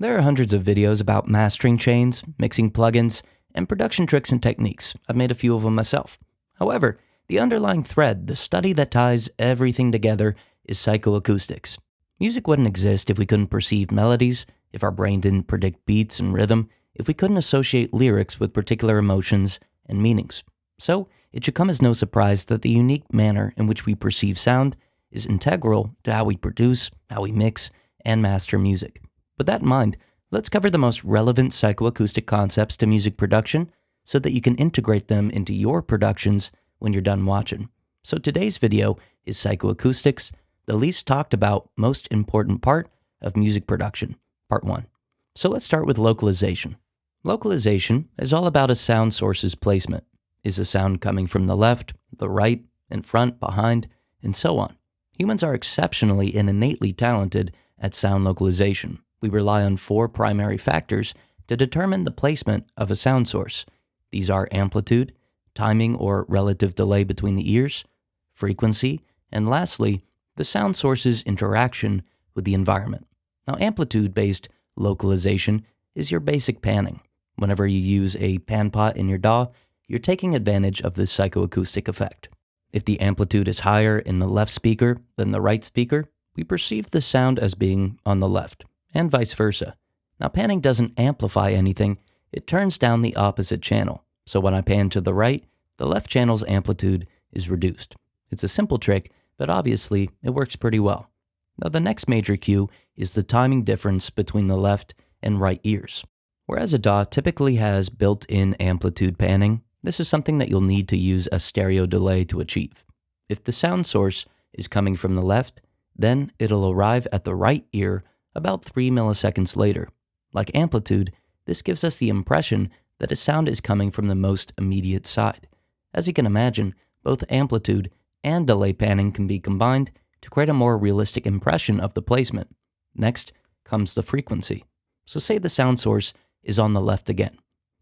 There are hundreds of videos about mastering chains, mixing plugins, and production tricks and techniques. I've made a few of them myself. However, the underlying thread, the study that ties everything together, is psychoacoustics. Music wouldn't exist if we couldn't perceive melodies, if our brain didn't predict beats and rhythm, if we couldn't associate lyrics with particular emotions and meanings. So, it should come as no surprise that the unique manner in which we perceive sound is integral to how we produce, how we mix, and master music. With that in mind, let's cover the most relevant psychoacoustic concepts to music production so that you can integrate them into your productions when you're done watching. So today's video is Psychoacoustics, the least talked about, most important part of music production, part 1. So let's start with localization. Localization is all about a sound source's placement. Is the sound coming from the left, the right, in front, behind, and so on? Humans are exceptionally and innately talented at sound localization. We rely on 4 primary factors to determine the placement of a sound source. These are amplitude, timing or relative delay between the ears, frequency, and lastly, the sound source's interaction with the environment. Now, amplitude-based localization is your basic panning. Whenever you use a pan pot in your DAW, you're taking advantage of this psychoacoustic effect. If the amplitude is higher in the left speaker than the right speaker, we perceive the sound as being on the left, and vice versa. Now, panning doesn't amplify anything, it turns down the opposite channel. So when I pan to the right, the left channel's amplitude is reduced. It's a simple trick, but obviously it works pretty well. Now, the next major cue is the timing difference between the left and right ears. Whereas a DAW typically has built-in amplitude panning, this is something that you'll need to use a stereo delay to achieve. If the sound source is coming from the left, then it'll arrive at the right ear about 3 milliseconds later. Like amplitude, this gives us the impression that a sound is coming from the most immediate side. As you can imagine, both amplitude and delay panning can be combined to create a more realistic impression of the placement. Next comes the frequency. So say the sound source is on the left again.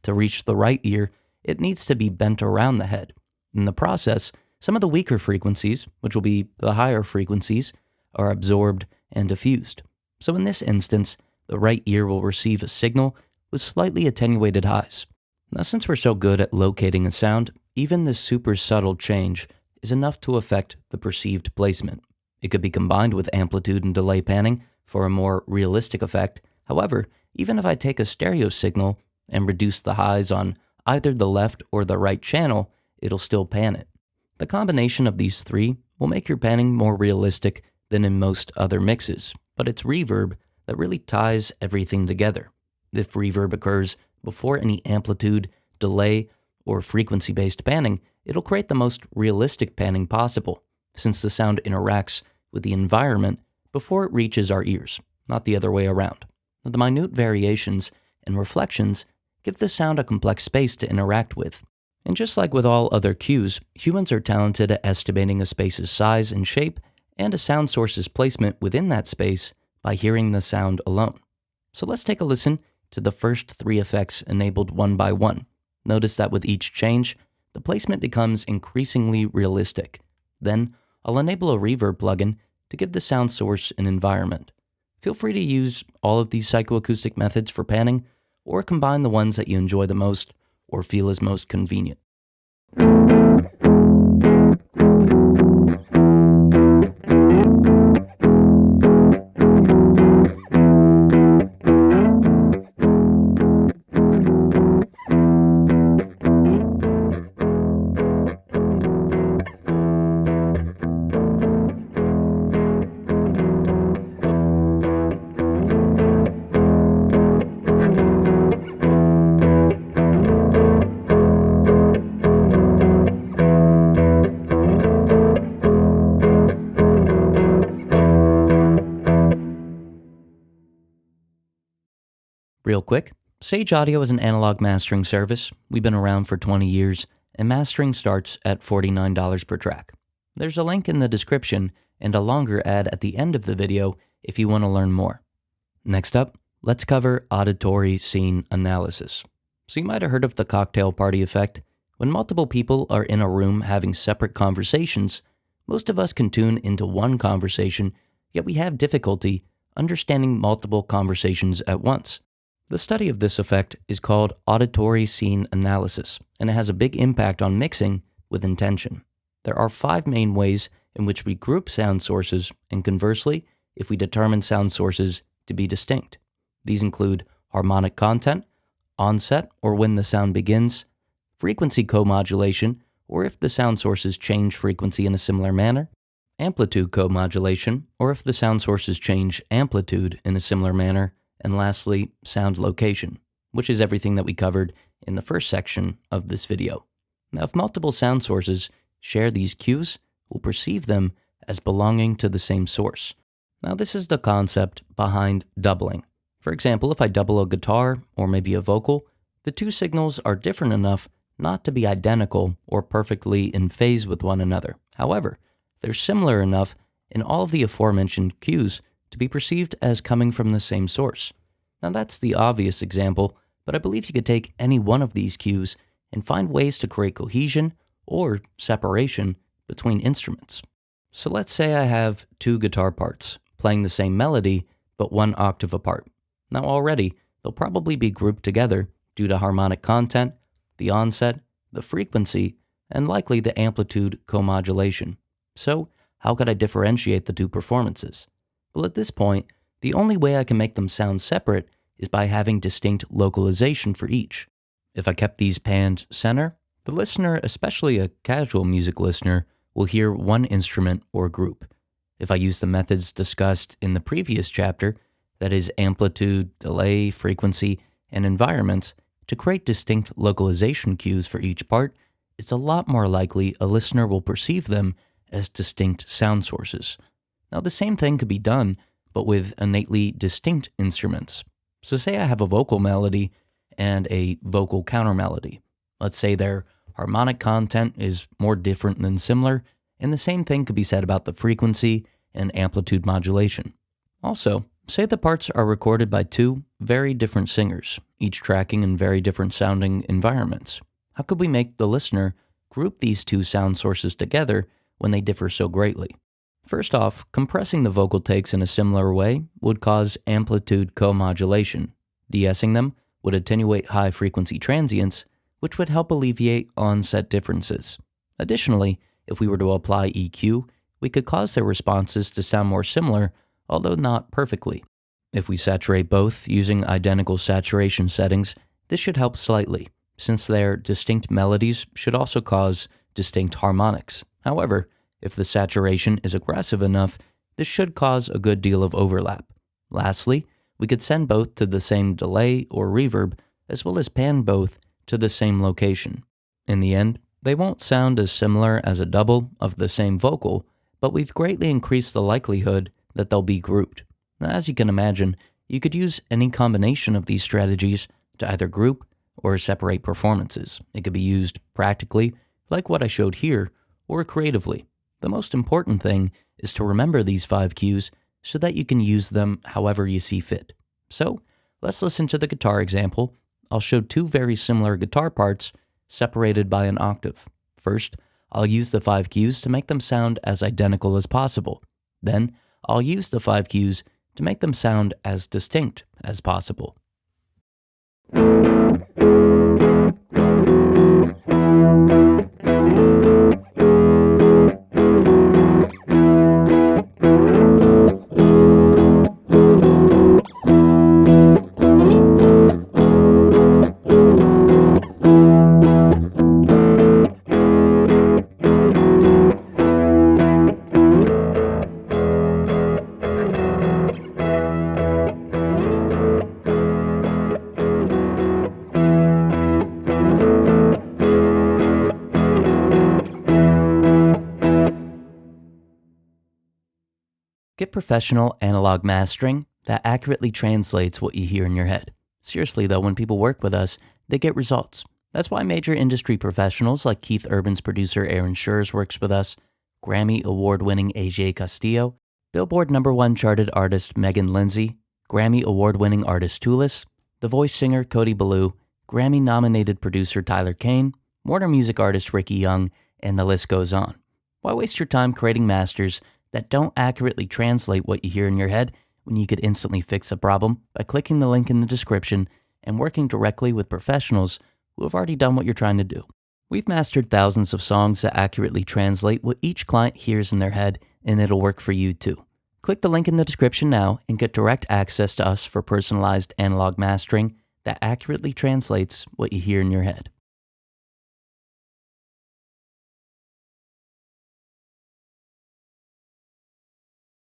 To reach the right ear, it needs to be bent around the head. In the process, some of the weaker frequencies, which will be the higher frequencies, are absorbed and diffused. So in this instance, the right ear will receive a signal with slightly attenuated highs. Now, since we're so good at locating a sound, even this super subtle change is enough to affect the perceived placement. It could be combined with amplitude and delay panning for a more realistic effect. However, even if I take a stereo signal and reduce the highs on either the left or the right channel, it'll still pan it. The combination of these 3 will make your panning more realistic than in most other mixes, but it's reverb that really ties everything together. If reverb occurs before any amplitude, delay, or frequency-based panning, it'll create the most realistic panning possible, since the sound interacts with the environment before it reaches our ears, not the other way around. Now, the minute variations and reflections give the sound a complex space to interact with. And just like with all other cues, humans are talented at estimating a space's size and shape and a sound source's placement within that space by hearing the sound alone. So let's take a listen to the first 3 effects enabled one by one. Notice that with each change, the placement becomes increasingly realistic. Then, I'll enable a reverb plugin to give the sound source an environment. Feel free to use all of these psychoacoustic methods for panning, or combine the ones that you enjoy the most or feel is most convenient. Real quick, Sage Audio is an analog mastering service. We've been around for 20 years, and mastering starts at $49 per track. There's a link in the description and a longer ad at the end of the video if you want to learn more. Next up, let's cover auditory scene analysis. So you might have heard of the cocktail party effect. When multiple people are in a room having separate conversations, most of us can tune into one conversation, yet we have difficulty understanding multiple conversations at once. The study of this effect is called auditory scene analysis, and it has a big impact on mixing with intention. There are 5 main ways in which we group sound sources, and conversely, if we determine sound sources to be distinct. These include harmonic content, onset or when the sound begins, frequency co-modulation, or if the sound sources change frequency in a similar manner, amplitude co-modulation, or if the sound sources change amplitude in a similar manner, and lastly, sound location, which is everything that we covered in the first section of this video. Now, if multiple sound sources share these cues, we'll perceive them as belonging to the same source. Now, this is the concept behind doubling. For example, if I double a guitar or maybe a vocal, the 2 signals are different enough not to be identical or perfectly in phase with one another. However, they're similar enough in all of the aforementioned cues to be perceived as coming from the same source. Now, that's the obvious example, but I believe you could take any one of these cues and find ways to create cohesion or separation between instruments. So let's say I have 2 guitar parts playing the same melody but 1 octave apart. Now already, they'll probably be grouped together due to harmonic content, the onset, the frequency, and likely the amplitude co-modulation. So how could I differentiate the 2 performances? Well, at this point, the only way I can make them sound separate is by having distinct localization for each. If I kept these panned center, the listener, especially a casual music listener, will hear one instrument or group. If I use the methods discussed in the previous chapter, that is amplitude, delay, frequency, and environments, to create distinct localization cues for each part, it's a lot more likely a listener will perceive them as distinct sound sources. Now, the same thing could be done, but with innately distinct instruments. So say I have a vocal melody and a vocal countermelody. Let's say their harmonic content is more different than similar, and the same thing could be said about the frequency and amplitude modulation. Also, say the parts are recorded by 2 very different singers, each tracking in very different sounding environments. How could we make the listener group these 2 sound sources together when they differ so greatly? First off, compressing the vocal takes in a similar way would cause amplitude co-modulation. De-essing them would attenuate high-frequency transients, which would help alleviate onset differences. Additionally, if we were to apply EQ, we could cause their responses to sound more similar, although not perfectly. If we saturate both using identical saturation settings, this should help slightly, since their distinct melodies should also cause distinct harmonics. However, if the saturation is aggressive enough, this should cause a good deal of overlap. Lastly, we could send both to the same delay or reverb, as well as pan both to the same location. In the end, they won't sound as similar as a double of the same vocal, but we've greatly increased the likelihood that they'll be grouped. Now, as you can imagine, you could use any combination of these strategies to either group or separate performances. It could be used practically, like what I showed here, or creatively. The most important thing is to remember these 5 cues so that you can use them however you see fit. So, let's listen to the guitar example. I'll show 2 very similar guitar parts separated by an octave. First, I'll use the 5 cues to make them sound as identical as possible. Then, I'll use the 5 cues to make them sound as distinct as possible. Get professional analog mastering that accurately translates what you hear in your head. Seriously though, when people work with us, they get results. That's why major industry professionals like Keith Urban's producer Aaron Schurz works with us, Grammy award-winning AJ Castillo, Billboard #1 charted artist Megan Lindsay, Grammy award-winning artist Tulis, The Voice singer Cody Ballou, Grammy-nominated producer Tyler Kane, Warner Music artist Ricky Young, and the list goes on. Why waste your time creating masters that don't accurately translate what you hear in your head when you could instantly fix a problem by clicking the link in the description and working directly with professionals who have already done what you're trying to do. We've mastered thousands of songs that accurately translate what each client hears in their head, and it'll work for you too. Click the link in the description now and get direct access to us for personalized analog mastering that accurately translates what you hear in your head.